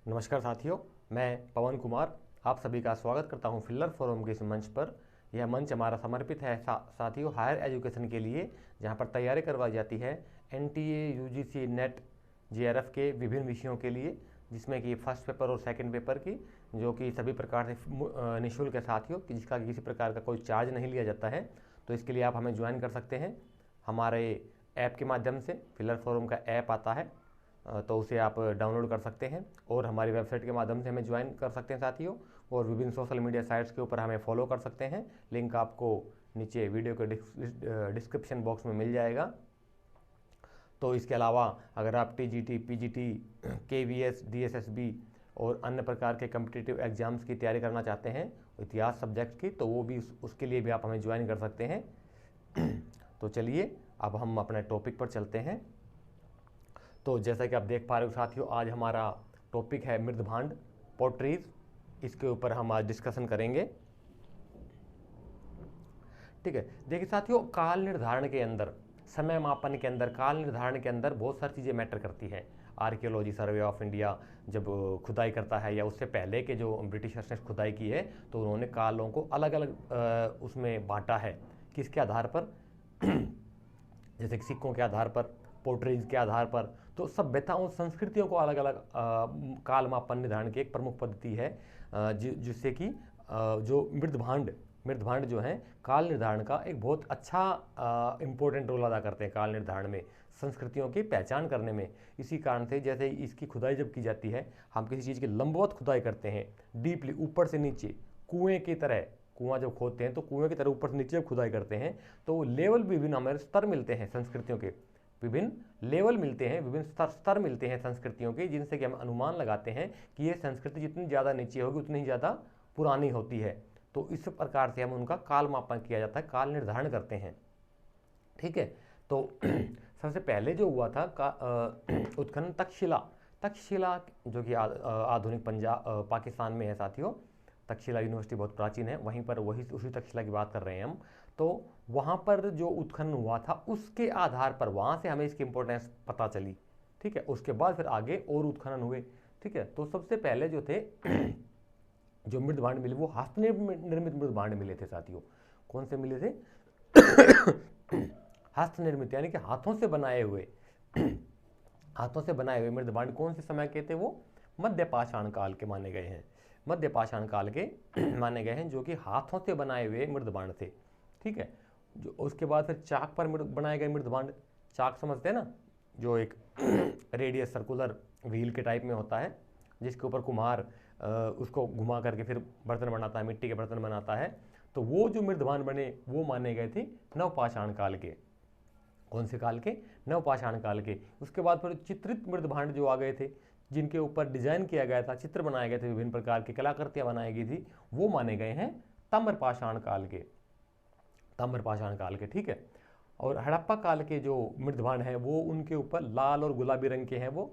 नमस्कार साथियों, मैं पवन कुमार आप सभी का स्वागत करता हूं फिल्लर फोरम के इस मंच पर। यह मंच हमारा समर्पित है साथियों हायर एजुकेशन के लिए, जहां पर तैयारी करवाई जाती है एनटीए, यूजीसी, नेट, जेआरएफ के विभिन्न विषयों के लिए, जिसमें कि फर्स्ट पेपर और सेकंड पेपर की, जो कि सभी प्रकार से निःशुल्क है साथियों, कि जिसका किसी प्रकार का कोई चार्ज नहीं लिया जाता है। तो इसके लिए आप हमें ज्वाइन कर सकते हैं हमारे ऐप के माध्यम से। फिल्लर फोरम का ऐप आता है, तो उसे आप डाउनलोड कर सकते हैं और हमारी वेबसाइट के माध्यम से हमें ज्वाइन कर सकते हैं साथियों। और विभिन्न सोशल मीडिया साइट्स के ऊपर हमें फॉलो कर सकते हैं। लिंक आपको नीचे वीडियो के डिस्क्रिप्शन बॉक्स में मिल जाएगा। तो इसके अलावा अगर आप टीजीटी, पीजीटी, केवीएस, डीएसएसबी और अन्य प्रकार के कम्पिटिटिव एग्जाम्स की तैयारी करना चाहते हैं इतिहास सब्जेक्ट की, तो वो भी उसके लिए भी आप हमें ज्वाइन कर सकते हैं। तो चलिए अब हम अपने टॉपिक पर चलते हैं। तो जैसा कि आप देख पा रहे हो साथियों, आज हमारा टॉपिक है मृदभांड, पोट्रीज। इसके ऊपर हम आज डिस्कशन करेंगे। ठीक है, देखिए साथियों, काल निर्धारण के अंदर, समय मापन के अंदर, काल निर्धारण के अंदर बहुत सारी चीज़ें मैटर करती हैं। आर्कियोलॉजी सर्वे ऑफ इंडिया जब खुदाई करता है, या उससे पहले के जो ब्रिटिशर्स ने खुदाई की है, तो उन्होंने कालों को अलग अलग उसमें बांटा है। किसके आधार पर? जैसे कि सिक्कों के आधार पर, पोट्रीज के आधार पर। तो सभ्यताओं, संस्कृतियों को अलग अलग काल मापन निर्धारण की एक प्रमुख पद्धति है, जिससे कि जो मृदभांड जो है काल निर्धारण का एक बहुत अच्छा इम्पोर्टेंट रोल अदा करते हैं काल निर्धारण में, संस्कृतियों की पहचान करने में। इसी कारण से जैसे इसकी खुदाई जब की जाती है, हम किसी चीज़ की लंबवत खुदाई करते हैं, डीपली ऊपर से नीचे, कुएं की तरह, कुआं जब खोदते हैं तो कुएं की तरह ऊपर से नीचे जब खुदाई करते हैं, तो लेवल विभिन्न हमारे स्तर मिलते हैं संस्कृतियों के, विभिन्न लेवल मिलते हैं, विभिन्न स्तर मिलते हैं संस्कृतियों के, जिनसे कि हम अनुमान लगाते हैं कि ये संस्कृति जितनी ज़्यादा नीचे होगी उतनी ही ज़्यादा पुरानी होती है। तो इस प्रकार से हम उनका काल मापन किया जाता है, काल निर्धारण करते हैं। ठीक है, तो सबसे पहले जो हुआ था उत्खनन तक्षशिला जो कि आधुनिक पंजाब पाकिस्तान में है साथियों। तक्षशिला यूनिवर्सिटी बहुत प्राचीन है, वहीं पर उसी तक्षशिला की बात कर रहे हैं हम। तो वहाँ पर जो उत्खनन हुआ था उसके आधार पर वहाँ से हमें इसकी इंपॉर्टेंस पता चली। ठीक है, उसके बाद फिर आगे और उत्खनन हुए। ठीक है, तो सबसे पहले जो थे जो मृदभांड मिले वो हस्त निर्मित मृदभांड मिले थे साथियों। कौन से मिले थे? हस्त निर्मित, यानी कि हाथों से बनाए हुए हाथों से बनाए हुए मृदभांड कौन से समय के थे? वो मध्य पाषाण काल के माने गए हैं, मध्य पाषाण काल के माने गए हैं, जो कि हाथों से बनाए हुए मृदभांड थे। ठीक है, जो उसके बाद फिर चाक पर बनाए गए मृदभांड। चाक समझते हैं ना, जो एक रेडियस सर्कुलर व्हील के टाइप में होता है, जिसके ऊपर कुम्हार उसको घुमा करके फिर बर्तन बनाता है, मिट्टी के बर्तन बनाता है। तो वो जो मृदभांड बने वो माने गए थे नवपाषाण काल के। कौन से काल के? नवपाषाण काल के। उसके बाद फिर चित्रित मृदभांड जो आ गए थे, जिनके ऊपर डिजाइन किया गया था, चित्र बनाए गए थे, विभिन्न प्रकार की कलाकृतियां बनाई गई थी, वो माने गए हैं ताम्रपाषाण काल के, ताम्रपाषाण काल के। ठीक है, और हड़प्पा काल के जो मृदभांड हैं वो उनके ऊपर लाल और गुलाबी रंग के हैं। वो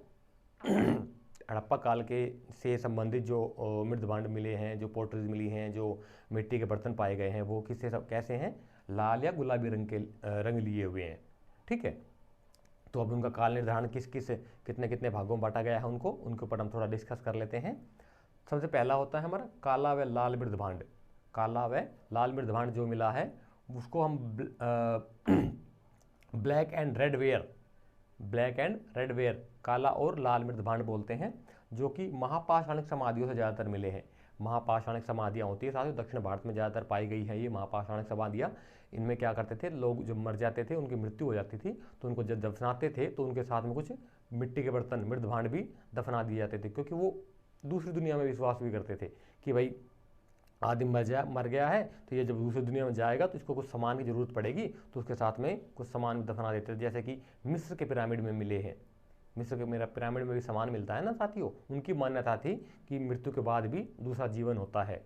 हड़प्पा काल के से संबंधित जो मृदभांड मिले हैं, जो पोट्रीज मिली हैं, जो मिट्टी के बर्तन पाए गए हैं, वो किससे सब कैसे हैं? लाल या गुलाबी रंग के रंग लिए हुए हैं। ठीक है, तो अब उनका काल निर्धारण किस किस कितने कितने भागों में बांटा गया है उनके ऊपर हम थोड़ा डिस्कस कर लेते हैं। सबसे पहला होता है हमारा काला व लाल मृदभांड। काला व लाल मृदभांड जो मिला है उसको हम ब्लैक एंड रेड वेयर, काला और लाल मृदभांड बोलते हैं, जो कि महापाषाणिक समाधियों से ज़्यादातर मिले हैं। महापाषाणिक समाधियाँ होती है साथियों, दक्षिण भारत में ज़्यादातर पाई गई है ये महापाषाणिक समाधियाँ। इनमें क्या करते थे लोग, जब मर जाते थे, उनकी मृत्यु हो जाती थी, तो उनको जब दफनाते थे तो उनके साथ में कुछ मिट्टी के बर्तन, मृदभांड भी दफना दिए जाते थे, क्योंकि वो दूसरी दुनिया में विश्वास भी करते थे कि भाई आदमी मर गया है, तो ये जब दूसरी दुनिया में जाएगा तो इसको कुछ सामान की जरूरत पड़ेगी, तो उसके साथ में कुछ सामान दफना देते थे। जैसे कि मिस्र के पिरामिड में मिले हैं, मिस्र के मेरा पिरामिड में भी सामान मिलता है ना साथियों। उनकी मान्यता थी कि मृत्यु के बाद भी दूसरा जीवन होता है।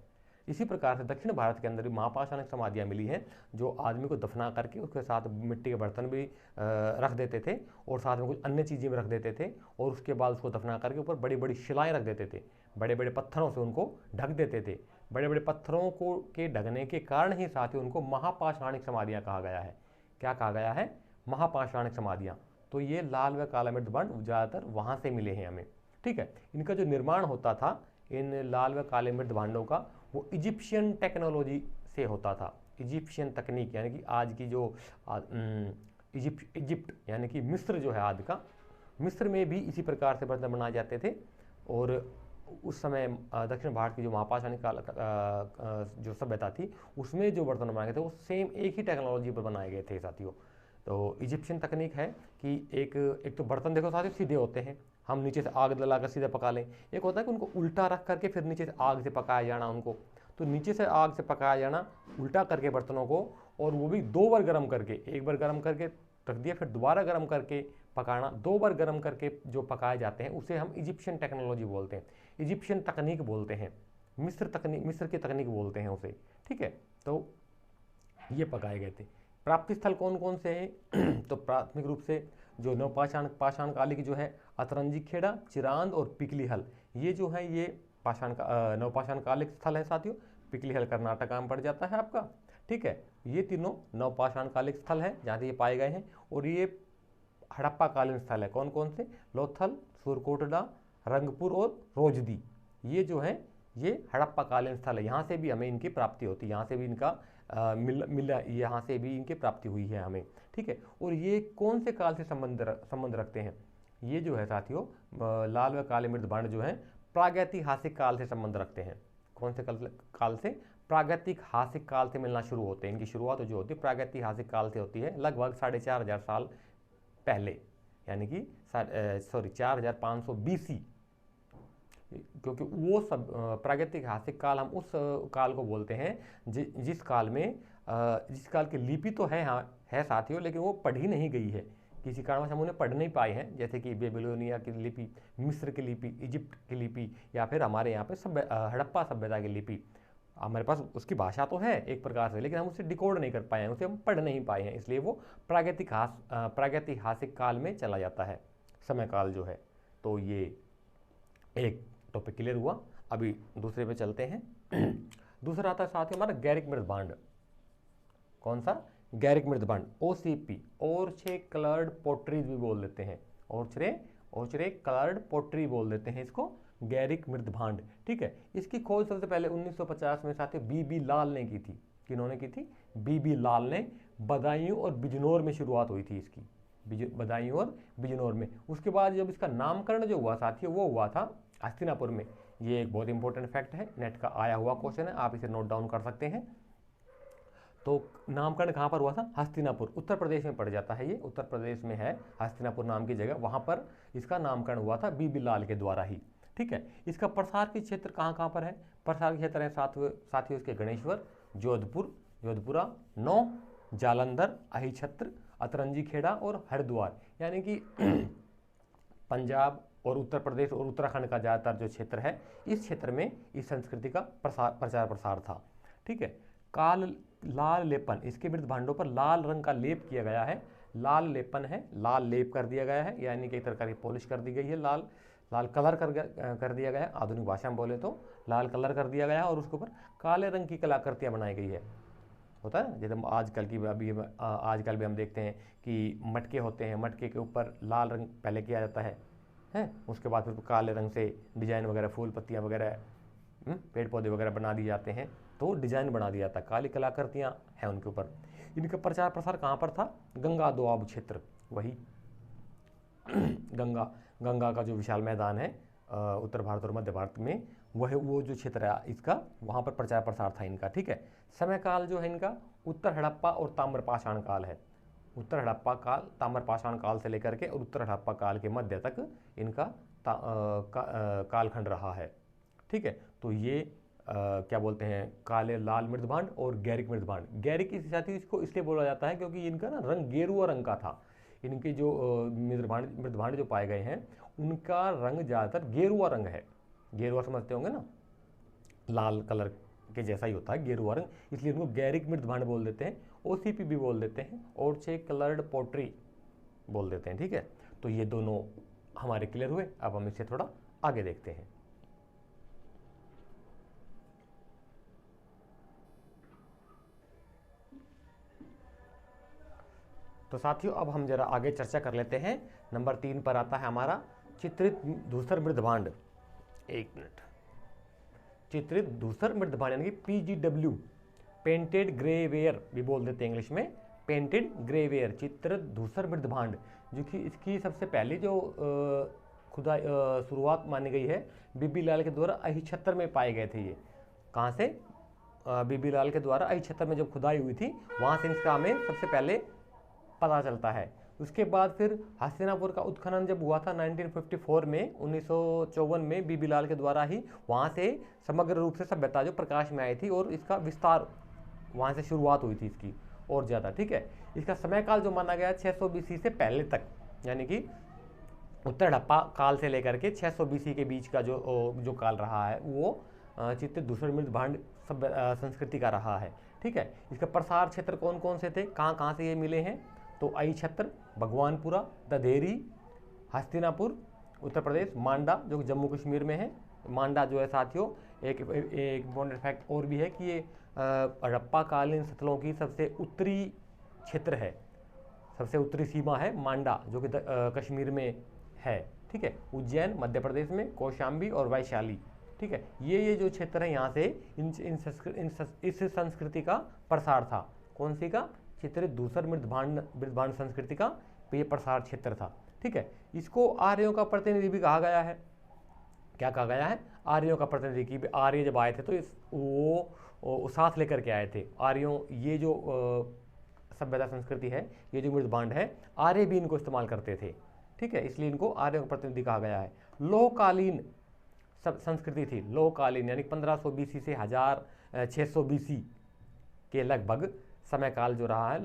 इसी प्रकार से दक्षिण भारत के अंदर भी महापाषाणिक समाधियाँ मिली हैं, जो आदमी को दफना करके उसके साथ मिट्टी के बर्तन भी रख देते थे, और साथ में कुछ अन्य चीज़ें भी रख देते थे, और उसके बाद उसको दफना करके ऊपर बड़ी बड़ी शिलाएँ रख देते थे, बड़े बड़े पत्थरों से उनको ढक देते थे। बड़े बड़े पत्थरों को के ढकने के कारण ही साथ ही उनको महापाषाणिक समाधियाँ कहा गया है। क्या कहा गया है? महापाषाणिक समाधियाँ। तो ये लाल व काला मृदभांड ज़्यादातर वहाँ से मिले हैं हमें। ठीक है। इनका जो निर्माण होता था इन लाल व काले मृद भांडों का, वो इजिप्शियन टेक्नोलॉजी से होता था। इजिप्शियन तकनीक यानी कि आज की जो इजिप्ट यानी कि मिस्र जो है आज का, मिस्र में भी इसी प्रकार से बर्तन बनाए जाते थे। और उस समय दक्षिण भारत की जो महापाषाण काल जो सभ्यता थी उसमें जो बर्तन बनाए गए थे वो सेम एक ही टेक्नोलॉजी पर बनाए गए थे साथियों। तो इजिप्शियन तकनीक है कि एक तो बर्तन देखो साथियों सीधे होते हैं, हम नीचे से आग जलाकर सीधे पका लें। एक होता है कि उनको उल्टा रख करके फिर नीचे से आग से पकाया जाना उनको। तो नीचे से आग से पकाया जाना उल्टा करके बर्तनों को, और वो भी 2 बार गर्म करके, एक बार गर्म करके रख दिया फिर दोबारा गर्म करके पकाना, 2 बार गर्म करके जो पकाए जाते हैं उसे हम इजिप्शियन टेक्नोलॉजी बोलते हैं, इजिप्शियन तकनीक बोलते हैं, मिस्र की तकनीक बोलते हैं उसे। ठीक है, तो ये पकाए गए थे। प्राप्ति स्थल कौन कौन से हैं तो प्राथमिक रूप से जो पाषाण काल की जो है अतरंजी खेड़ा, चिरांद और पिकली हल, ये जो है ये नवपाषाण कालिक स्थल है साथियों। पिकली हल कर्नाटक में पड़ जाता है आपका। ठीक है, ये तीनों नवपाषाण कालिक स्थल है जहाँ से ये पाए गए हैं। और ये हड़प्पा कालीन स्थल है, कौन कौन से, लोथल, सुरकोटडा, रंगपुर और रोजदी, ये जो है ये हड़प्पा कालीन स्थल है। यहाँ से भी हमें इनकी प्राप्ति होती है, यहाँ से भी इनका मिला, यहाँ से भी इनकी प्राप्ति हुई है हमें। ठीक है, और ये कौन से काल से संबंध रखते हैं, ये जो है साथियों लाल व काले मृद भांड जो है प्रागैतिहासिक काल से संबंध रखते हैं। कौन से काल से, प्रागैतिहासिक काल से मिलना शुरू होते हैं। इनकी शुरुआत जो होती है प्रागैतिहासिक काल से होती है, लगभग 4500 साल पहले, यानी कि 4500 BC, क्योंकि वो सब प्रागैतिहासिक काल हम उस काल को बोलते हैं जिस काल की लिपि तो है, हाँ है साथियों, लेकिन वो पढ़ी नहीं गई है, किसी कारणवश हम उन्हें पढ़ नहीं पाए हैं। जैसे कि बेबीलोनिया की लिपि, मिस्र की लिपि, इजिप्ट की लिपि, या फिर हमारे यहाँ पे हड़प्पा सभ्यता की लिपि, हमारे पास उसकी भाषा तो है एक प्रकार से, लेकिन हम उसे डिकोड नहीं कर पाए हैं, उसे हम पढ़ नहीं पाए हैं, इसलिए वो प्रागैतिहासिक काल में चला जाता है समय काल जो है। तो ये एक टॉपिक क्लियर हुआ। अभी दूसरे पे चलते हैं। दूसरा आता है साथ ही हमारा गैरिक मृद भांड। कौन सा, गैरिक मृद भांड, OCP, ओरछे कलर्ड पोट्रीज भी बोल देते हैं, ओरछे कलर्ड पोट्री बोल देते हैं इसको, गैरिक मृद भांड। ठीक है, इसकी खोज सबसे पहले 1950 में साथियों BB लाल ने की थी। किन्होंने की थी, BB लाल ने। बदायूं और बिजनौर में शुरुआत हुई थी इसकी, बदायूं और बिजनौर में। उसके बाद जब इसका नामकरण जो हुआ साथियों वो हुआ था हस्तिनापुर में। ये एक बहुत इंपॉर्टेंट फैक्ट है, नेट का आया हुआ क्वेश्चन है, आप इसे नोट डाउन कर सकते हैं। तो नामकरण कहाँ पर हुआ था, हस्तिनापुर, उत्तर प्रदेश में पड़ जाता है, ये उत्तर प्रदेश में है हस्तिनापुर नाम की जगह, वहाँ पर इसका नामकरण हुआ था BB लाल के द्वारा ही। ठीक है, इसका प्रसार के क्षेत्र कहाँ कहाँ पर है, प्रसार के क्षेत्र है साथियों इसके गणेश्वर, जोधपुरा, नौ, जालंधर, अहिछत्र, अतरंजी खेड़ा और हरिद्वार, यानी कि पंजाब और उत्तर प्रदेश और उत्तराखंड का ज़्यादातर जो क्षेत्र है, इस क्षेत्र में इस संस्कृति का प्रचार प्रसार था। ठीक है, लाल लेपन, इसके मृद भांडों पर लाल रंग का लेप किया गया है, लाल लेपन है, लाल लेप कर दिया गया है, यानी कि एक तरह की पॉलिश कर दी गई है, लाल कलर कर दिया गया है, आधुनिक भाषा में बोले तो लाल कलर कर दिया गया है, और उसके ऊपर काले रंग की कलाकृतियाँ बनाई गई है। होता है जैसे आजकल भी हम देखते हैं कि मटके होते हैं, मटके के ऊपर लाल रंग पहले किया जाता है, उसके बाद फिर काले रंग से डिजाइन वगैरह, फूल पत्तियाँ वगैरह, पेड़ पौधे वगैरह बना दिए जाते हैं, तो डिजाइन बना दिया जाता है, काली कलाकृतियाँ हैं उनके ऊपर। इनका प्रचार प्रसार कहाँ पर था, गंगा दोआब क्षेत्र, वही गंगा का जो विशाल मैदान है उत्तर भारत और मध्य भारत में, वह वो जो क्षेत्र है इसका, वहाँ पर प्रचार प्रसार था इनका। ठीक है, समय काल जो है इनका उत्तर हड़प्पा और ताम्रपाषाण काल है, उत्तर हड़प्पा काल ताम्रपाषाण काल से लेकर के और उत्तर हड़प्पा काल के मध्य तक इनका कालखंड रहा है। ठीक है, तो ये क्या बोलते हैं, काले लाल मृद भांड और गैरिक मृद भांड। गैरिक इस साथी इसको इसलिए बोला जाता है क्योंकि इनका ना रंग गेरुआ रंग का था। इनके जो मृद भांड जो पाए गए हैं उनका रंग ज़्यादातर गेरुआ रंग है। गेरुआ समझते होंगे ना, लाल कलर के जैसा ही होता है गेरुआ रंग, इसलिए इनको गैरिक मृद भांड बोल देते हैं, OCP भी बोल देते हैं, ओरछे कलर्ड पोट्री बोल देते हैं। ठीक है, तो ये दोनों हमारे क्लियर हुए। अब हम इसे थोड़ा आगे देखते हैं। तो साथियों अब हम जरा आगे चर्चा कर लेते हैं। नंबर 3 पर आता है हमारा चित्रित धूसर मृदभांड, एक मिनट, चित्रित धूसर मृदभांड यानी कि PGW, पेंटेड ग्रेवेयर भी बोल देते हैं इंग्लिश में, पेंटेड ग्रेवेयर, चित्रित धूसर मृदभांड, जो कि इसकी सबसे पहली जो खुदाई शुरुआत मानी गई है बीबी लाल के द्वारा अहिछत्तर में पाए गए थे। ये कहाँ से? बीबी लाल के द्वारा अहिछत्तर में जब खुदाई हुई थी वहाँ से इसका हमें सबसे पहले पता चलता है। उसके बाद फिर हस्तिनापुर का उत्खनन जब हुआ था 1954 में, 1954 में बीबी लाल के द्वारा ही वहाँ से समग्र रूप से सभ्यता जो प्रकाश में आई थी और इसका विस्तार वहाँ से शुरुआत हुई थी इसकी और ज़्यादा। ठीक है, इसका समय काल जो माना गया 600 BC से पहले तक, यानी कि उत्तर हड़प्पा काल से लेकर के 600 BC के बीच का जो काल रहा है वो चित्रित धूसर मृदभांड संस्कृति का रहा है। ठीक है, इसका प्रसार क्षेत्र कौन कौन से थे, कहाँ कहाँ से ये मिले हैं? तो अहिछत्र, भगवानपुरा, ददेरी, हस्तिनापुर उत्तर प्रदेश, मांडा जो जम्मू कश्मीर में है। मांडा जो है साथियों, एक इम्पोर्टेंट फैक्ट और भी है कि ये हड़प्पा कालीन स्थलों की सबसे उत्तरी क्षेत्र है, सबसे उत्तरी सीमा है मांडा, जो कि कश्मीर में है। ठीक है, उज्जैन मध्य प्रदेश में, कौशाम्बी और वैशाली। ठीक है, ये जो क्षेत्र है यहाँ से इस संस्कृति का प्रसार था। कौन सी का? चित्रित धूसर मृदभांड संस्कृति का ये प्रसार क्षेत्र था। ठीक है, इसको आर्यों का प्रतिनिधि भी कहा गया है। क्या कहा गया है? आर्यों का प्रतिनिधि की। आर्य जब आए थे तो वो साथ लेकर के आए थे आर्यों। ये जो सभ्यता संस्कृति है, ये जो मृदभांड है, आर्य भी इनको इस्तेमाल करते थे। ठीक है, इसलिए इनको आर्यों का प्रतिनिधि कहा गया है। लोहकालीन संस्कृति थी, लोहकालीन यानी 1500 BC से 1600 BC के लगभग समय काल जो रहा है।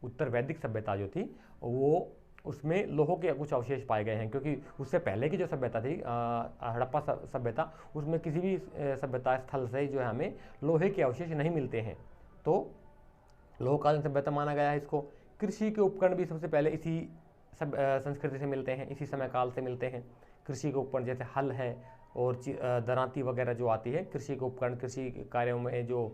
उत्तर वैदिक सभ्यता जो थी वो, उसमें लोहो के कुछ अवशेष पाए गए हैं, क्योंकि उससे पहले की जो सभ्यता थी हड़प्पा सभ्यता, उसमें किसी भी सभ्यता स्थल से जो है हमें लोहे के अवशेष नहीं मिलते हैं, तो लोहकालीन सभ्यता माना गया है इसको। कृषि के उपकरण भी सबसे पहले इसी संस्कृति से मिलते हैं, इसी समय काल से मिलते हैं। कृषि के उपकरण जैसे हल है और दरांती वगैरह जो आती है, कृषि के उपकरण, कृषि कार्यों में जो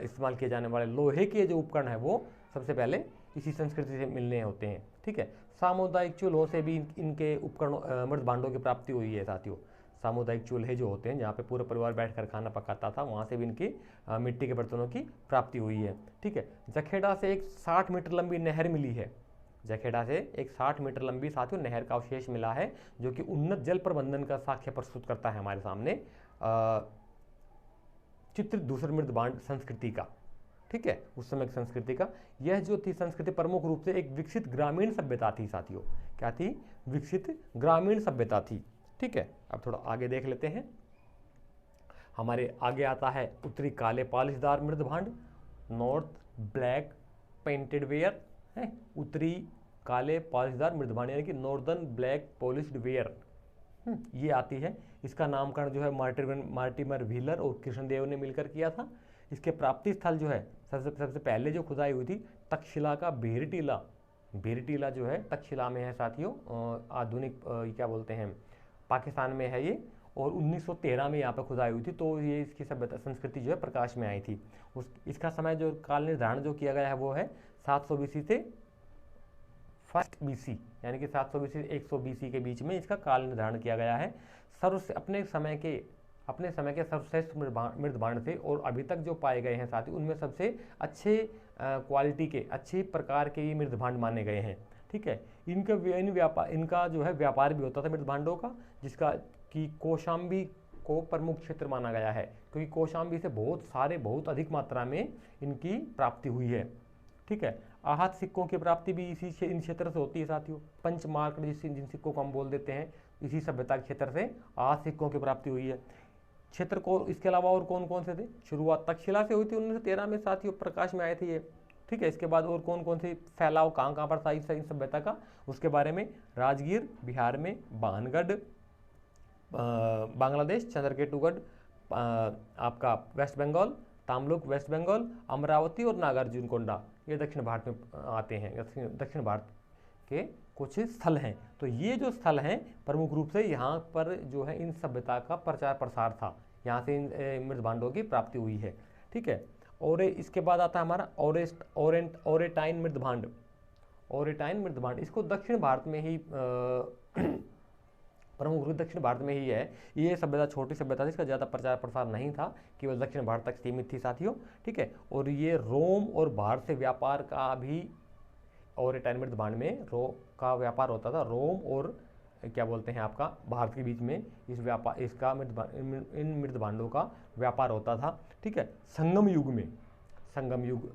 इस्तेमाल किए जाने वाले लोहे के जो उपकरण है वो सबसे पहले इसी संस्कृति से मिलने होते हैं। ठीक है, सामुदायिक चूल्हों से भी इनके उपकरणों मृदभांडों की प्राप्ति हुई है साथियों। सामुदायिक चूल्हे जो होते हैं जहाँ पे पूरा परिवार बैठकर खाना पकाता था, वहाँ से भी इनकी मिट्टी के बर्तनों की प्राप्ति हुई है। ठीक है, जखेड़ा से एक 60 मीटर लंबी नहर मिली है। जखेड़ा से एक 60 मीटर लंबी साथियों नहर का अवशेष मिला है, जो कि उन्नत जल प्रबंधन का साक्ष्य प्रस्तुत करता है हमारे सामने चित्रित धूसर मृदभांड संस्कृति का। ठीक है, उस समय की संस्कृति का। यह जो थी संस्कृति प्रमुख रूप से एक विकसित ग्रामीण सभ्यता थी साथियों। क्या थी? विकसित ग्रामीण सभ्यता थी। ठीक है, अब थोड़ा आगे देख लेते हैं। हमारे आगे आता है उत्तरी काले पॉलिशदार मृदभांड, नॉर्थ ब्लैक पेंटेड वेयर है। उत्तरी काले पॉलिशदार मृदभांड यानी कि नॉर्दर्न ब्लैक पॉलिश्ड वेयर, ये आती है। इसका नामकरण जो है मार्टिमर व्हीलर और कृष्णदेव ने मिलकर किया था। इसके प्राप्ति स्थल जो है सबसे पहले जो खुदाई हुई थी तक्षशिला का भेरटीला जो है तक्षशिला में है साथियों। आधुनिक क्या बोलते हैं, पाकिस्तान में है ये, और 1913 में यहाँ पर खुदाई हुई थी, तो ये इसकी सभ्यता संस्कृति जो है प्रकाश में आई थी। इसका समय जो काल निर्धारण जो किया गया है वो है 700 BC से 1 BC, यानी कि 700 BC से 100 BC के बीच में इसका काल निर्धारण किया गया है। अपने समय के सर्वश्रेष्ठ मृदभांड थे और अभी तक जो पाए गए हैं साथी, उनमें सबसे अच्छे क्वालिटी के, अच्छी प्रकार के ये मृदभांड माने गए हैं। ठीक है, इनका जो है व्यापार भी होता था मृदभांडों का, जिसका कि कौशाम्बी को प्रमुख क्षेत्र माना गया है, क्योंकि कौशाम्बी से बहुत अधिक मात्रा में इनकी प्राप्ति हुई है। ठीक है, आहत सिक्कों की प्राप्ति भी इन क्षेत्र से होती है साथियों। पंचमार्क जिन सिक्कों को हम बोल देते हैं, इसी सभ्यता के क्षेत्र से आहत सिक्कों की प्राप्ति हुई है। क्षेत्र को इसके अलावा और कौन कौन से थे? शुरुआत तक्षशिला से हुई थी 1913 में साथियों, प्रकाश में आए थे ये। ठीक है, इसके बाद और कौन कौन से फैलाव कहाँ पर था इस सभ्यता का, उसके बारे में राजगीर बिहार में, बानगढ़ बांग्लादेश, चंद्रकेतुगढ़ आपका वेस्ट बंगाल, तामलुक वेस्ट बंगाल, अमरावती और नागार्जुनकोंडा ये दक्षिण भारत में आते हैं। दक्षिण भारत के कुछ स्थल हैं। तो ये जो स्थल हैं प्रमुख रूप से यहाँ पर जो है इन सभ्यता का प्रचार प्रसार था, यहाँ से इन मृदभांडों की प्राप्ति हुई है। ठीक है, और इसके बाद आता है हमारा ओरेटाइन मृदभांड। ओरिटाइन मृदभांड, इसको दक्षिण भारत में ही प्रमुख रूप दक्षिण भारत में ही है। ये सभ्यता छोटी सभ्यता थी, इसका ज़्यादा प्रचार प्रसार नहीं था, केवल दक्षिण भारत तक सीमित थी साथियों, ठीक है। और ये रोम और भारत से व्यापार का भी ओरिटाइन मृदभांड में का व्यापार होता था। रोम और क्या बोलते हैं आपका भारत के बीच में इस व्यापार इसका इन मृदभांडों का व्यापार होता था, ठीक है। संगम युग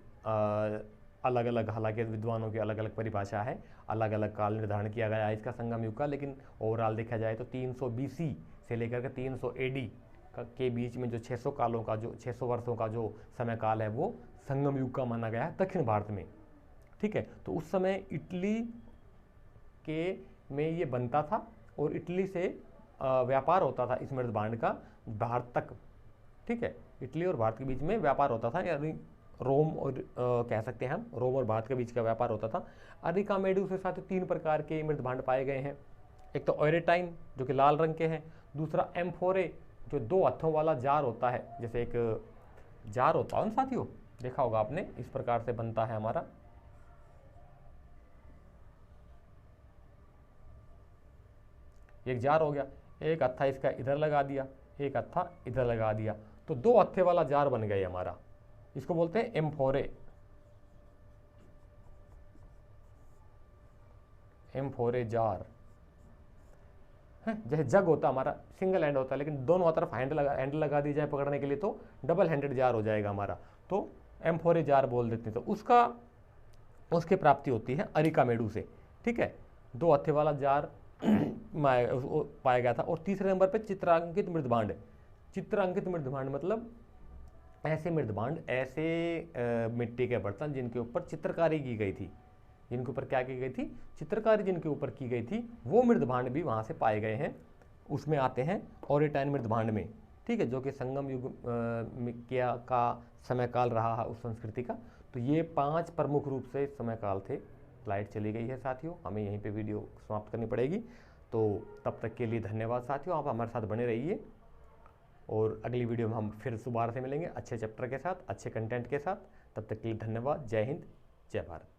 अलग अलग, हालांकि विद्वानों की अलग अलग परिभाषा है, अलग अलग काल निर्धारण किया गया है इसका संगम युग का, लेकिन ओवरऑल देखा जाए तो 300 BC से लेकर के 300 AD के बीच में जो 600 वर्षों का जो समय काल है वो संगम युग का माना गया है दक्षिण भारत में, ठीक है। तो उस समय इटली में ये बनता था और इटली से व्यापार होता था इस मृदभांड का भारत तक, ठीक है। इटली और भारत के बीच में व्यापार होता था, यानी रोम और कह सकते हैं हम रोम और भारत के बीच का व्यापार होता था। अरिकामेडू के साथ 3 प्रकार के मृदभांड पाए गए हैं। एक तो ओरिटाइन जो कि लाल रंग के हैं, दूसरा एम्फोरे जो 2 हथों वाला जार होता है, जैसे एक जार होता है ना साथियों, देखा होगा आपने, इस प्रकार से बनता है हमारा, एक जार हो गया, एक हत्था इसका इधर लगा दिया, एक हत्था इधर लगा दिया, तो 2 हत्थे वाला जार बन गया हमारा, इसको बोलते हैं एम्फोरे जार है। जैसे जग होता हमारा सिंगल हैंड होता है, लेकिन दोनों तरफ हैंडल लगा दी जाए पकड़ने के लिए तो डबल हैंडेड जार हो जाएगा हमारा, तो एम्फोरे जार बोल देते हैं। तो उसकी प्राप्ति होती है अरिकामेडू से, ठीक है। 2 हत्थे वाला जार पाया गया था। और तीसरे नंबर पे चित्रांकित मृदभांड मतलब ऐसे मृदभांड, ऐसे मिट्टी के बर्तन जिनके ऊपर चित्रकारी की गई थी, जिनके ऊपर क्या की गई थी, चित्रकारी जिनके ऊपर की गई थी, वो मृदभांड भी वहाँ से पाए गए हैं, उसमें आते हैं ओरिटाइन मृदभांड में, ठीक है, जो कि संगम युग का समय काल रहा है उस संस्कृति का। तो ये 5 प्रमुख रूप से समय काल थे। लाइट चली गई है साथियों, हमें यहीं पे वीडियो समाप्त करनी पड़ेगी। तो तब तक के लिए धन्यवाद साथियों, आप हमारे साथ बने रहिए और अगली वीडियो में हम फिर दोबारा से मिलेंगे अच्छे चैप्टर के साथ, अच्छे कंटेंट के साथ। तब तक के लिए धन्यवाद। जय हिंद, जय भारत।